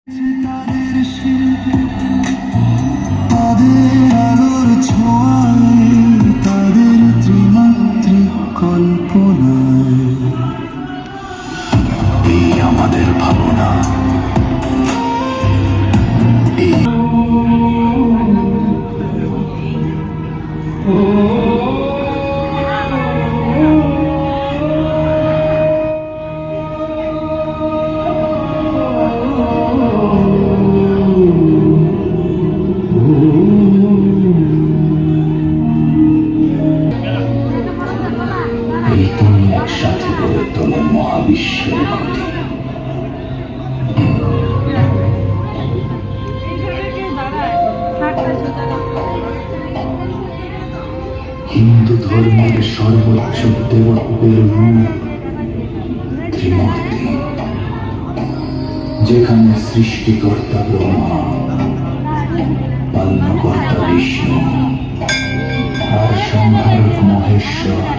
তাদের শিল্পী, তাদের আলোর ছোঁয়ায়, তাদের ত্রিমাত্রিক কল্পনায় এই আমাদের ভাবনা। এই তুমি একসাথে গড়ে তোলো মহাবিশ্বের গতি। হিন্দু ধর্মের সর্বোচ্চ দেবত্বের রূপ ত্রিমূর্তি, যেখানে সৃষ্টিকর্তা ব্রহ্মা, পালনকর্তা বিষ্ণু আর সংহারক মহেশ্বর।